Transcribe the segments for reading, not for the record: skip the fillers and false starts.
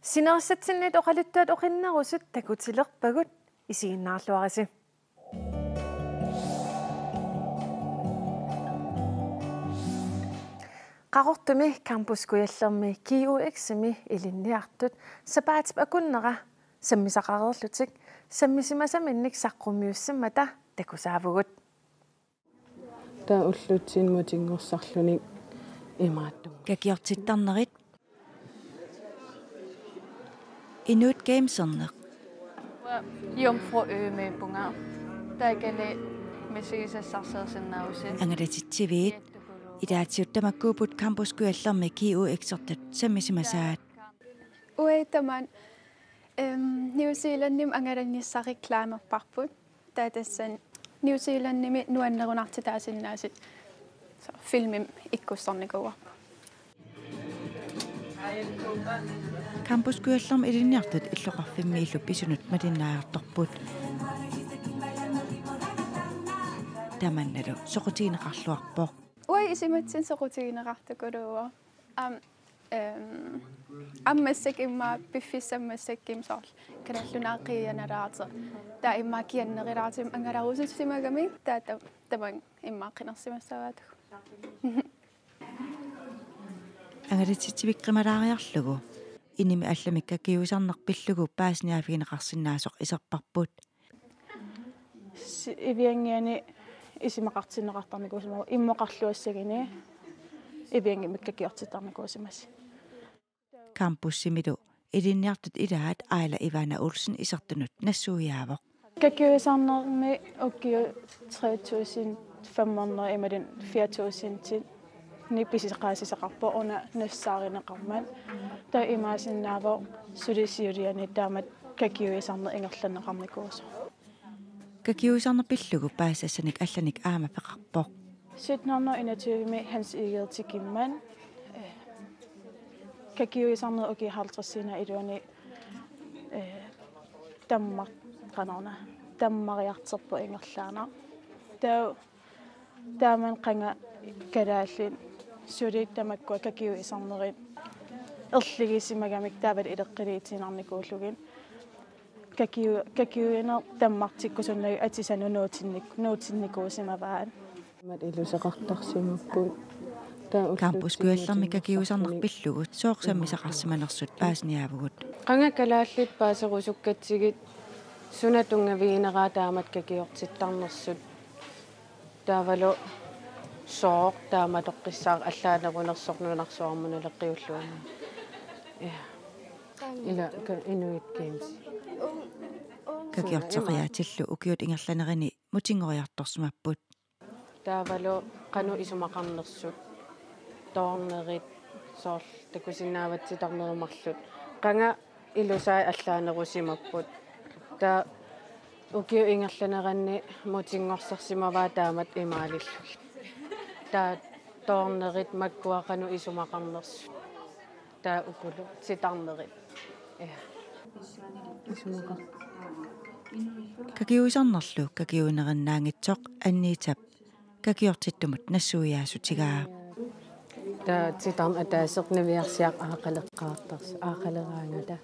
Sinersatsinnit oqaluttuat oqinnerusut takutilerpagut isiginnaarluarisi. Qarortumi campuskujallermi KUX-mi ilinniartut sapaatip akunnera sammisaqarerlutik sammisimasaminnik saqqrumiussammata takusaavugut. Ta ullutsiin mutingorssarlunik imaattum. Kakiortittarnerit Inuit Gameserner. Jomfru med bunga. Der gælde med sigisasarsersenauset. Angadatitsiviit idaatiuttamakkuuput campuskujallermi KUX-ertat sammisimasaat. Uitaman New Zealandim angadannissaqiklaamerparput taatassan New Zealandimi nuannerunartitaasinaasit filmim ikkussarnikuwa. Campuskujallermi ilinniartut illoqarfimmi illu pisunut matinnaajortorput. Tamannalu soqutiineqarluarpoq. Ui isimatsin soqutiineqartukulua. Ammassak imma piffissammassakkim soorl kanallunaaqqiyanalaarta taa imma kiannerilaartim angalarususimagami taata taman imma qinarsimassavaatu. Angadatitsivikqimalaariarlugu inimi allamikka kiusarnerpillugu paasniaafigineqarsinnaasoq iserparput. Iviangiani isimaqartinneqartarnikuusimagu immoqarluassagini iviangi mikkakiortitarnikuusimasi. Campussimilu ilinniartut ilaat Aila Ivana Olsen isertunut nassuujaavoq. Kakiuisarnermi ukkiu 3500 imadin 4000 til nipisiqaasisaqarpo una nassaaриneqarman ta imaasinnaavo sulisiuliani taamat kakiuisarner ingerlanneqarnikuusu. Kakiuisarnerpillugu paasassanik allanik aama peqarpoq. 1721 hans igertikimman kakiuisarner uki haltrissina iluani tammar qanerna tammariarterpu ingerlaana taaman qanga kalaallin suliittamakkua kakiuisarnerin erligisimagamik taavat ileqqiliitinarnikuullugin kakiuiner tammartikkusunnagi atisanu nuutinnikuusimavaan mat iluseqartarsimappuut Campuskujallermi kakiusarnerpillugut sooqsammisaqarsimanersut paasniaavugut. qanga kalaallit paaserusukkatigit sunatungaviineraa taamat kakiortittarnersut taavalu sooq taamatoqqissaar allaanerunersornunarsuarmunaleqqiulluuni ila Inuit Games Kakiorteqiaatillu ukiut ingerlanerini mutingoriartorsumapput. taavalu qanu isumaqarnersut toornerit soorl takusinnaavatsitarnerumarlut qanga ilusaai allaanerusimapput ta ukiu ingerlaneranni mutingorsersimavaa taamat imaalillu ta toornerit makkuaqanu isumaqarnersut ta ukulu sitarnerit isumaqar Kakiuisarnerlu kakiuinerinnaangitsoq anniitap kakiortittumut nassuujaasutigaa. ta sitarn ataaserniviarsiaq aaqaleqqaartars aaqaleraangata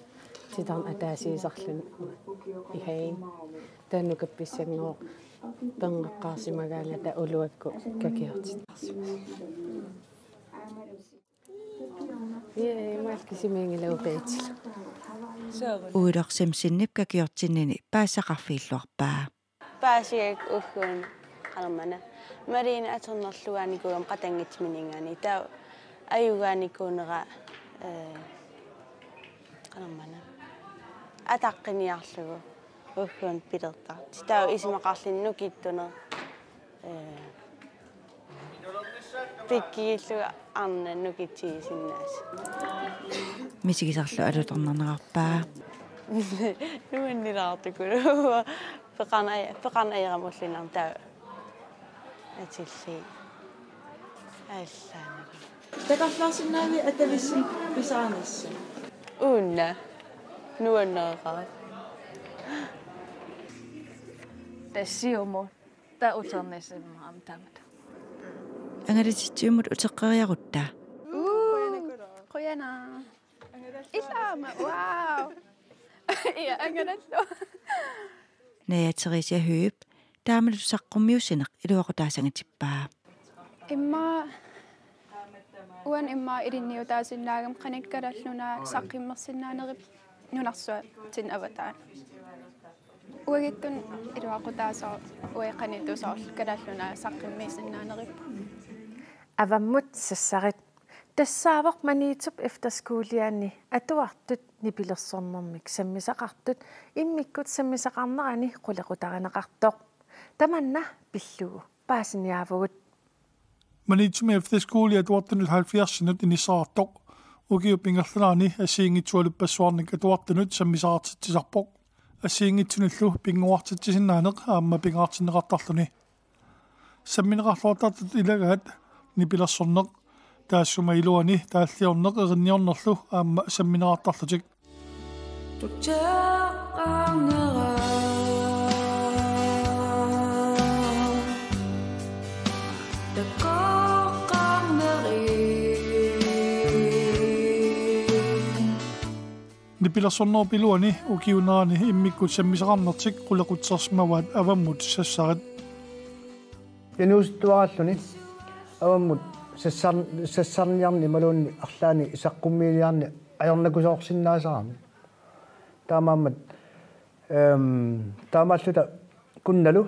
sitarn ataasiisarlun ihain taannukappissanngoo pengeqqaarsimagaangata uluakku kakiortitarsimas malkisimiingilaupeitil Uilorsimsinnip kakiortinnini paassaqarfiilluarpaa. Paasiak ukkuun qalermana marina aternerlugaanikuum qatangitminingaani taa ayugaanikuunera qalermana ataqqiniarlugu ukkuun pilertarti taa isimaqarlinnukittuner pikkiilluga arnannukitiisinnaas Misigisarlu alutornernerarpaa. nuannilaartukulu peqarnayaramullinarm taa atilli ааллаана Taqarlaarsinnaani atalissin pisaanassa. uunna nuanneeqara tassiumu ta uternissimmaam tamat Angadatitsiumut uteqqeriaruttaa. Qoyana. Ilama, wow. Ja, anganallu. Nayaterisia Høeb, taamalu saqqummiusineq iluaqutaasangatippaa. Imma irinniutaasinnaagam qanikkaralluna saqqimmersinnaanerip nunarsuat tin avataan. Uagittun iluaqutaasoo ueqanitusoorl kalalluna saqqimmiisinnaanerip. Avammut sassarit тассаавақ маниитуп эфтерскуулиаани атуартут нипилерсорнэрмик саммисақартут иммиккут саммисақарнерани қулеқутаринеқартоқ таманна пиллугу паасиниаавгут маниитсуми эфтерскуули атуартунут 70-нут инисаартоқ угиуппингерлаани асиингитсуалуппассуарник атуартунут саммисаартитсисарпоқ асиингитсунуллу пингуартитсисиннаанеқ аама пингаартинеқартарлуни самминеқарлуартартут илагаат нипилерсорнеқ таассума илуани тааллиорнеқ эринниорнерлу аама самминеқартарлутик нипилерсорнер пилуани укиунаани иммиккут саммисақарнертик қулеқутсерсмаваат аваммут сассарит януустуааллуни аваммут сассарниарни малуунни арлаани исаққуммиилиарни аёрнакусоорсиннаасарами таамааммат таамааллута кунналу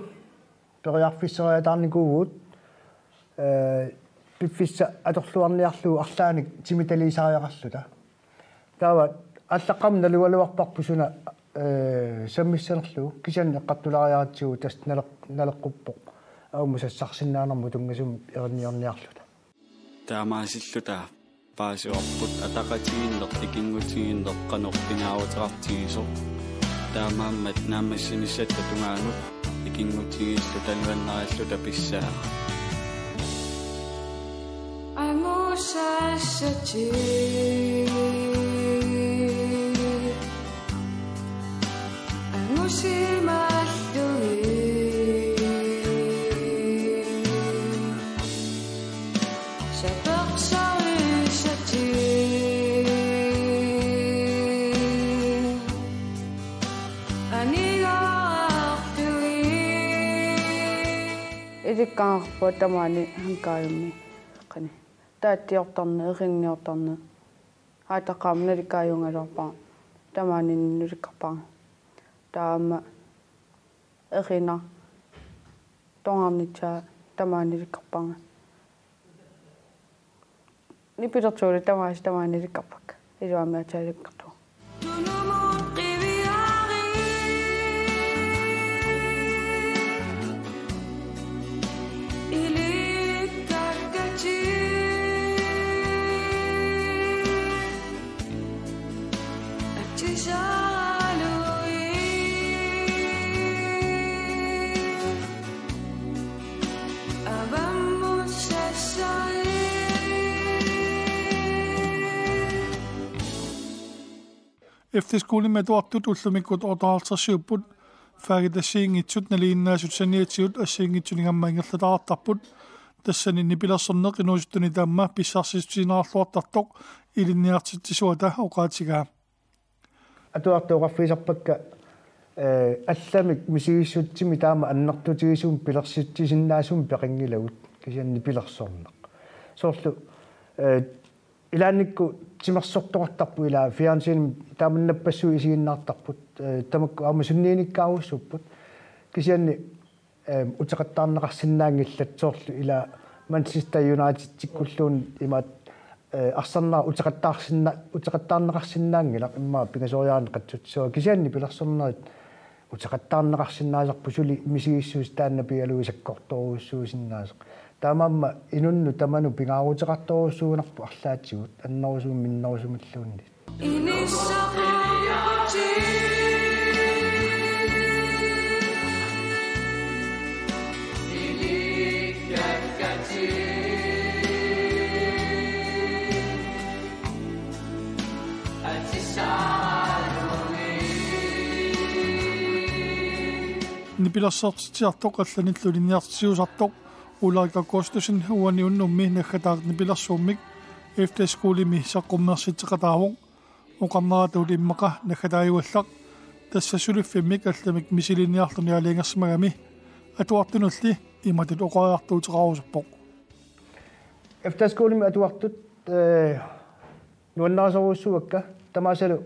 периарфиссериатаарникуугуут пиффисса аторлуарниарлуу арлааник тимиталисариақарлута таават аллаққам налуалуарпарпусуна саммиссанерлуу кисанни эққартулариаратсигу тас налеққуппоқ ауму сассарсиннаанерму тунгасум эринниорниарлута таамаасиллута паасиорпут атақатигиннеқ икингутигиннеқ қанорпингааутеқартигисо таамааммат наамассиниссатта тунгаанут икингутигиллу тануаннараллута писсаа амусассати Irikkaarpua tamaani hankaayummi qani taattiortarne erinniortarne haataqaamna rikaayungalorpaa tamaani nurikkarpaa taama erina tongarnitsaa tamaani rikkarpaa nipilertuuli tamaani rikkarpak iluamiataalikkartu Efterskole med tuartut ullumikut ortaartersiupput faagitassiingitsut naliinnaasut saniatsiut assiingitsuningammaingerlataartarput тассани нипилерсернеқ инуусуттуни таамма писсарсисутинаарлуартартоқ илинниартитсуата оqaatigaa атуартуоқарфисарпакка алламик мисигиссутсими таама аннертутигисуум пилерситсисиннаасуум пеқингилагут кисианни пилерсорнеқ соорлу илаанникку тимерсортоқартарпу илаа фиансин тааманнаппассуу исигиннаартарпут тамакку аама суннииниккааруссуппут кисианни утеқаттаарнеқарсинаангиллат соорлу ила Manchester United тиккуллуун имаат арсарнаа утеқаттаарнеқарсинаангила иммаа пигасориаанеқатсутсуа кисианни пилерсорнерит утеқаттаарнеқарсинаасарпу сули мисигиссуус таанна пиалуисаккорторуссуусиннаасеқ таамаамма инунну таману пингаарутеқарторуссуунарпу арлаатсигут аннерусуум миннерусумиллуунни нипилерсертиартоқ алланиллулинниартисиусартоқ уларикаккоостусин уани уннумми наггатаарт нипилерсууммик эфтэскуулими саққуммерситеқатаавоқ uqarnaratuli immaqa nakhatayuallaq тассасулиффиммик алламик мисилиниарлуниалингерсмагами атуартунулли иматут оқариартуутеқарусерпоқ efterskolen atuartut nuannaasoruussuakka tamasalu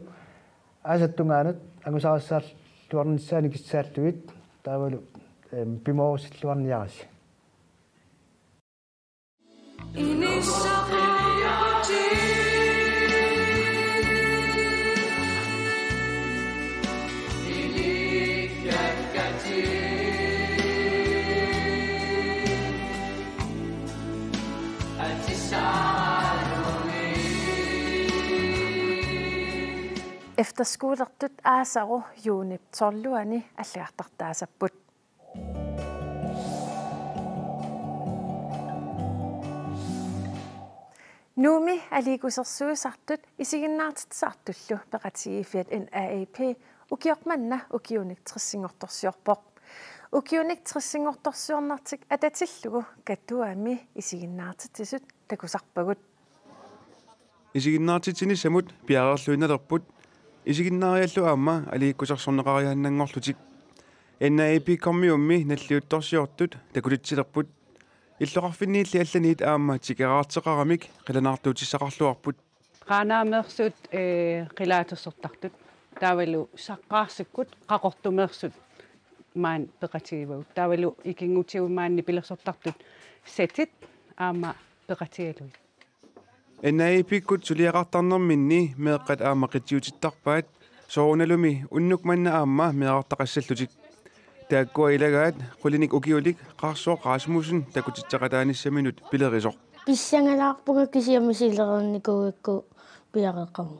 aasattungaanut angusarassаар tuarnissaani kissaalluit taavalu pimorussilluarniarasi Efterskolertut aasaru juunip torluani аллиартартаасаппут Nuumi alikusерsuusartut isiginnaartitsartullu peqatigifiat NAAP ukiormanna ukiunik trisingortorsiorpoq ukiunik trisingortorsiornartik atatillugu kattuami isiginnaartitisut takusarpagut isiginnaartitini samut piarerluinalerput isiginnaariallu aamma aliikkusarsorneqariaannangorlutik NAAP kommiummi nalliuttorsiortut takulitsilerput иллоқарфинниилли алланиит аама тикераартеқарамик қиланаартуутиссақарлуарпут qaanaameersut qilaatersortartut taavalu saqqaarsukut qaqortumeersut maan peqatiivau taavalu ikingutiumaanni pilersortartut setit aama peqatialui NAAP-kut suliaqartarnerminni meeqqat aama qitiutittarpaat soorunalumi unnukmanna aama meeqartaqassallutik taakkua ilagaat qulinik ukiulik qaarsoq Rasmussen takutitteqataanissaminut pilerisoq pissangalaarpunga kisiamisilerernikuukku piareqamu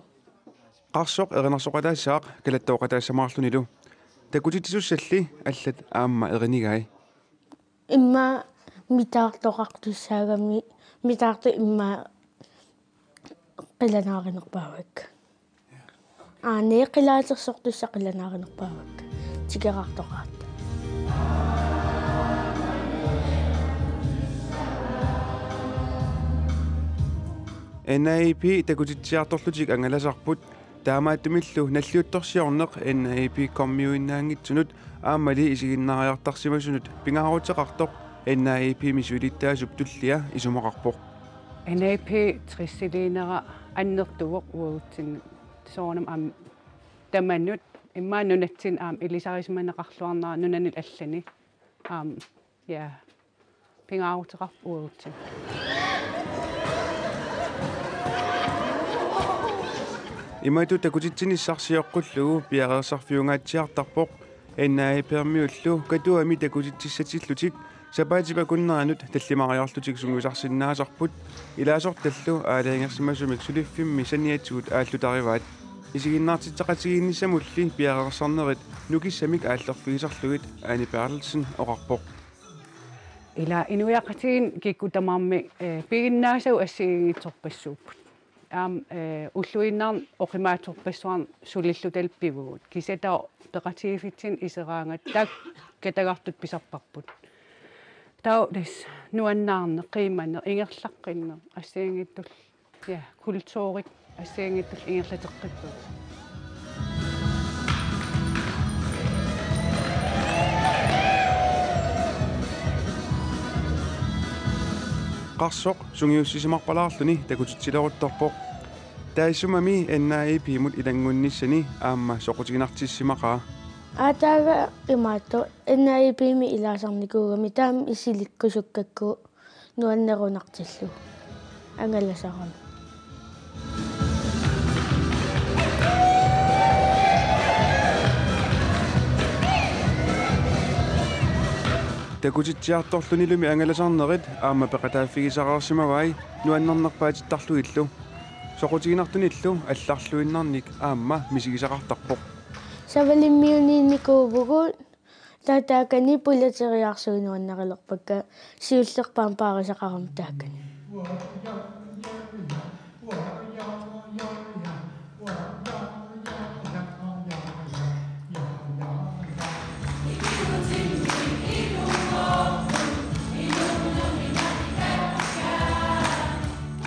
qaarsoq erinarsoqalaassaaq kalattooqataassamaarlunilu takutitisuussalli allat aamma erinigai imma mitaartoqartussaagami mitaartu imma qilanaarinerpaavak aani qilaatersortussa qilanaarinerpaavak tikeqartoqaat NAAP takutitsiartorlutik angalasarput taamaattumillu nalliuttorsiorneq NAAP kommiuinnaangitsunut aammali isiginnaariartarsimasunut pingaarutеқартоқ NAAP misulittaasup tullia isumaqarpoq NAAP trissiliinera annertuvoq uutsin soonam am tamannut imma nunatsin ilisarismanneqarluarnaa nunanil allani ja pingaarutеқарп uutsin имату такутитсинissarsiоққуллугу пиареерсарфиунгааtsiartarpoq NAAP-пермиуллу катуами такутитсиссатиллутик сапаатипакуннеранут таллимариарлутик сунгусарсиннаасарпут илаасорталлу аалаингерсимасумик сулиффимми саниатсуут ааллутариваат isiginnaartitteqatigiinnissamulli piareersarnerit nukissamik aallerfigisarlugit Anni Bertelsen oqarpoq ila inuiaqatiin kikkutamaarmi piginnaasau assigiitsorpassuupput уллуиннаар оқимааторпассуарн сулиллуталпивугут кисатаа пеқатигифитсин исераангат таак катагартут писарпарпут таа дас нуаннаарне қиманне ингерлаққинне ассиангиттул я культуурик ассиангиттул ингерлатеққиппу qarsoq sungiussisimarpalaarluni takutitsiloruttorpoq taaissumami NAAP mut ilangunnissani aamma soqutiginartissimaqaa атаага имаатто NAAP-ми илаасарникуугами таам исиликкусуккакку нуаннерунартиллу ангаласарам takutitsiartorlunilumi angalasarnerit aamma peqataafigisarersimavai nuannernerpaatittarluillu soqutiginartunillu алларлуиннарник аамма мисигисақартарпоқ савалиммиуниинникуугу таатаакани пулатериарсуинуаннерилерпакка сиуллерпаам паарисақарам таакани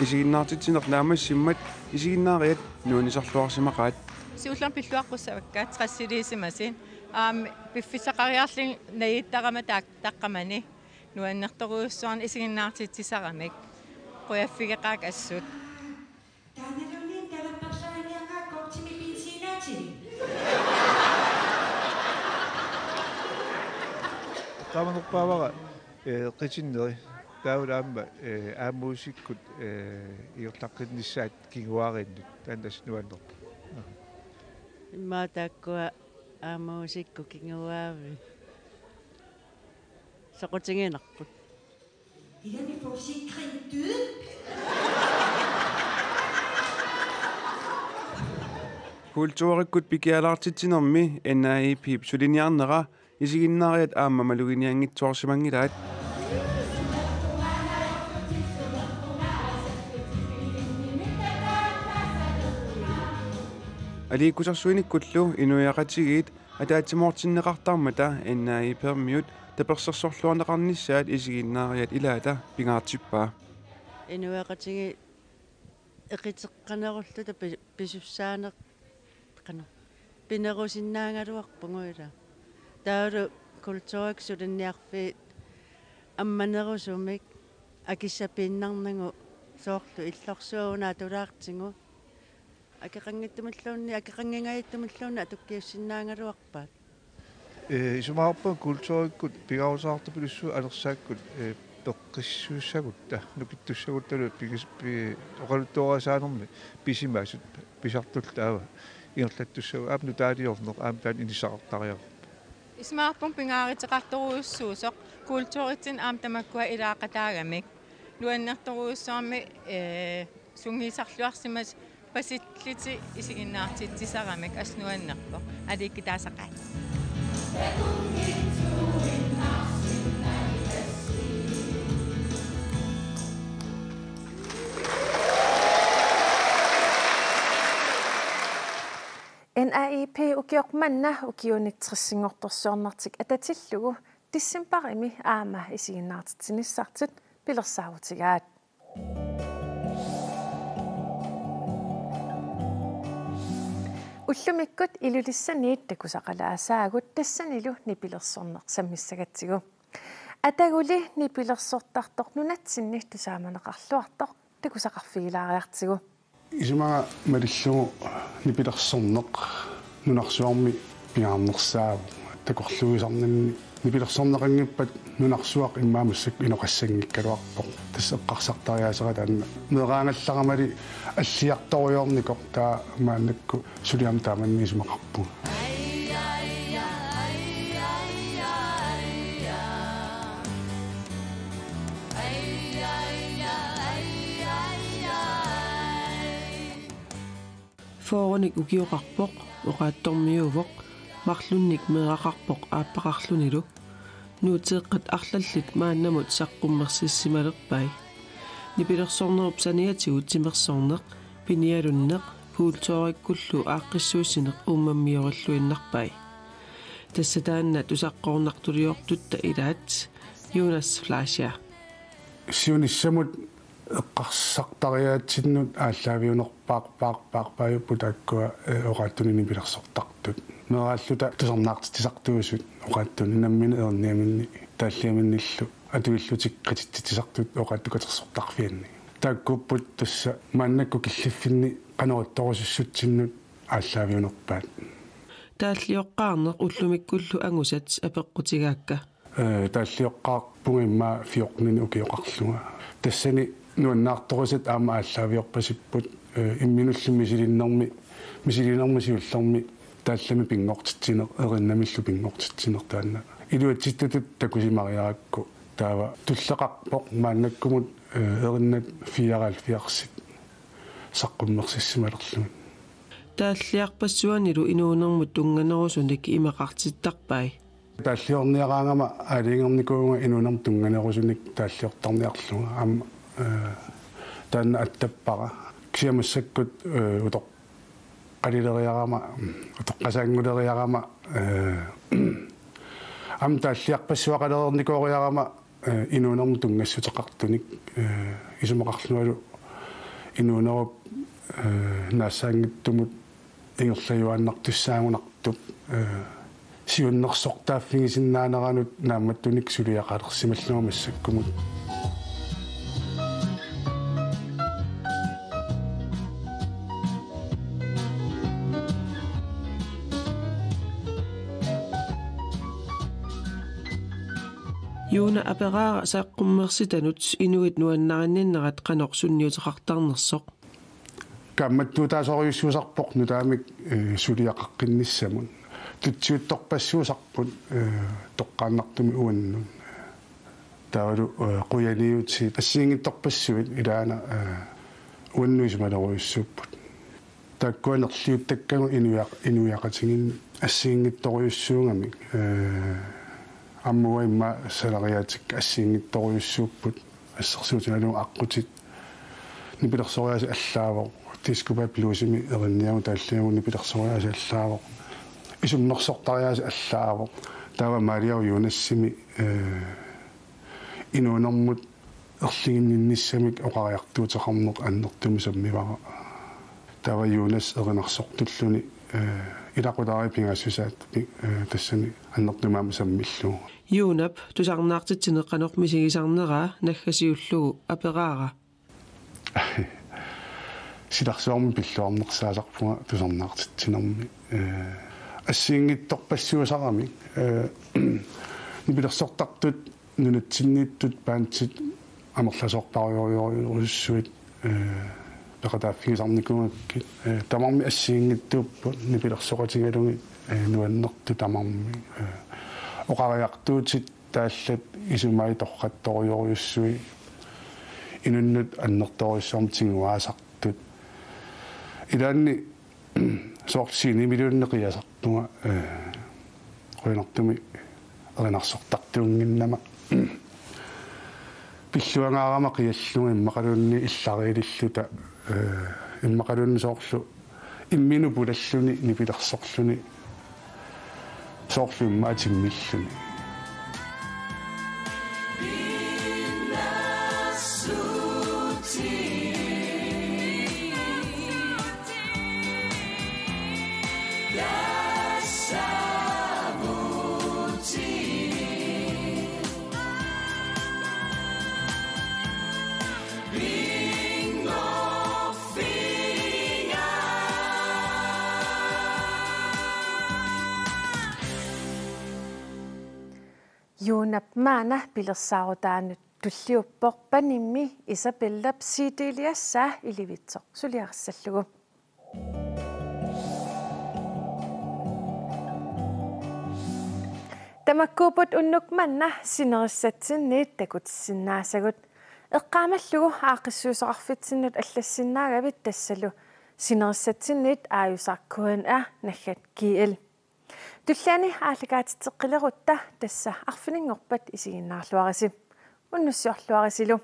исигиннаартитсинер наамассиммат исигиннаариат нуунисарлуарсимақаат сиуллам пиллуаққуссаваккаат трассилисимасин пиффисақариарлин наиттарама таққамани нуаннерторуйуссуарни исигиннаартитсисарамик қуяффигеқаак ассут таналулин талаппарсариниагаа коптими бензинаатили qaamanерпаавара qitsinнери таулаамма аамуусиккут иорлаққиннissaат кигуариннут таандас нуаннер иммаатааккуа аамуусикку кигуаави сақутингинарпут илами форсикринтуд культууриккут пикиалаартитсинерми NAIP сулиниарнера исигиннаариат аама малугиниангитсуарсимангилаат аликусарсуиниккуллу инуяқатигиит атаатсимоортиннеқартармата NAIP-пермиут таперсерсорлуанеқарниссаат исигиннаариат илаата пингаартиппаа инуяқатиги эқитеққанеруллута писуссаанеқ қана пинерусиннаангалуарпугуила таалу культурик сулинниарфи амманерусумик акиссапииннарнагу соорлу иллорсуунаа тулаартингу акеқангиттумаллуунни акеқангингаиттумаллуунна атуккиуссиннаангалуарпаат исумаарпа культуриккут пигаусаарту пилуссу алерсааккут пеққиссууссагутта нукиттуссагутталу пигиспи оқалуттуарасаанерми писимаасут писартуллаава иерлаттуссагу аапну таалиорнеқ аамтаан инисақартариар исмаарпун пингааритеқарторуйуссуусоқ культуритсин аамтамаккуа илаақатаагамик нуаннерторуйуссуарми сунгисарлуарсимас паситлити исигиннаартитсисарамик аснуаннерпо аликки таасақаат NAIP ukiormanna ukiuniktrissinngortorsuarnartik atatillugu tissimparimi aama isiginnaartitsinissartit pilersaavutigaat уллумиккут илулиссаниит такусақалаасаагут тассанилу нипилерсорнерсаммиссагатсигу атагули нипилерсортартор нунатсинни тусааманеқарлуартор такусақарфигилаариартигу исумага малиллугу нипилерсорнеқ нунарсуарми пиаарнерсааву такорлуисарнанни нипилерсорнеқангиппат нунарсуақ иммаамуссак иноқассангиккалуарпоқ тассеққарсартариаасера таанна мераангаллагамали аллиарторуйорникоқ таа мааннакку сулиам тааманни исумақарпу фооник укиоқарпоқ оқаатторниувоқ марлунник мерақарпоқ ааппақарлунилу нуутеэққат арлаллит мааннамут саққуммерсиссималерпай нипилерсорнеруп саниатигу тимерсорнеқ пиниалуннеқ пуултуариккуллу ааққиссууссинеқ ууммаммиориллуиннарпай тассатаанна тусаққорнартулиортутта илаат юнас флашя сиуниссамут эққарсартариаатсиннут ааллаавиунерпаақпаақпаақпааюппу тааккуа оқааттунини пилерсортартут мерааллута тусарнаартитисартуусут оқааттуни наммина ерниаминни тааллиаминниллу атуиллутик қититтисартут оқааттукатерсортарфианни тааккуппут тасса мааннакку киллиффинни қанерутторусуссутсиннут ааллаавиунерпаат тааллиоққарнеқ уллумиккуллу ангусат апеққутигаакка тааллиоққарпугимма фиоқнини укиоқарлуга тассани нуаннаарторусат аама ааллаавиорпасиппут имминуллимми мисилинерми сиуллерми тааллами пингортитсинер эриннамиллу пингортитсинер таанна илуатситтутут такусимариаракку таава туллеқарпоқ мааннаккумут эриннат фиарсит саққуммерсиссималерлугит тааллиарпассуанилу инуунермут тунганерусуник имақартиттарпай тааллиорниараангама алингерникуунга инуунерм тунганерусуник тааллиортарниарлуга аама таанна аттаппара ксиамассаккут утоқ qalileriarama utoqqasaanguleриарама ам тааллиарпассуақалерникориарама инуунерму тунгассутеқартуник исумақарлуалу inuunerup naasaangittumut ingерлаюаннартуссаагунартуп сиуннерсортааффигисиннаанеранут наамматтуник сулиақалерсималлуумассаккумут Юуна апераара сааққуммерситанут инуит нуаннариnnиннерат канорсунниутеқартарнерсоқ камматтуутаасориуссуусарпоқ нутаамик сулиақаққинниссамун тутсиутторпассуусарпут тоққааннартуми уаннун таавалу қуяниутсиит ассиингитторпассуит илаана уаннуисмалеруйуссууппут таккуанерлиуттаккагу инуяқатигин ассиингитторуйуссуугамик аммуа имма салариатик ассиингитторуйуссууппут ассерсуутиналу аққутит нипилерсориаси аллаавоқ тискупа плюсими эринниагу тааллиагу нипилерсориаси аллаавоқ исумнерсортариаси аллаавоқ таава мариау юнассими инуунэрмут ерлигиннинниссамик оқариартуутеқарнеқ аннертуми саммивара таава юнас эринарсортуллуни илақулаари пингассусаат тассани аннертумаама саммиллуу юунап тусарнаартитсинеққанеқ мисигисарнераа наггасиуллугу апераара силарсуарми пиллуарнерсаасарпунга тусарнаартитсинерми ассиингитторпассуусарами нипилерсортартут нунатсиннииттут паантит амерласоорпариориориуссуит пекатааффигисарникунгакки тамарми ассиингиттууппут нипилерсоқатигалуги нуаннерту тамарми оқариартуутит тааллат исумаи торқатториориуссуи инуннут аннерториссуарми тингуаасартут илаанни соорсини милууннеқиасартунга қуинартуми эринарсортартуунгиннама пиллуангаарама қиаллунга иммақалуунни иллариилиллута иммақалуунни соорлу иммину пулаллуни нипилерсорлуни соорлу иммаатиммиллуни юунап маана пилерсаарутаанут туллиуппоқ панимми Isabella сиидилиассаа иливитсоқ сулиарассаллугу тамаккуупут уннук манна синериссатсинниит такутиссиннаасагут эққаамаллугу аақиссуусоқарфитсиннут аллассиннаагавит тассалу синериссатсинниит ааюсаркуан наггат киэл туллаани ааллагаатитеққилерутта тасса арфинингорпат исигиннаарлуараси уннуссиорлуарисилу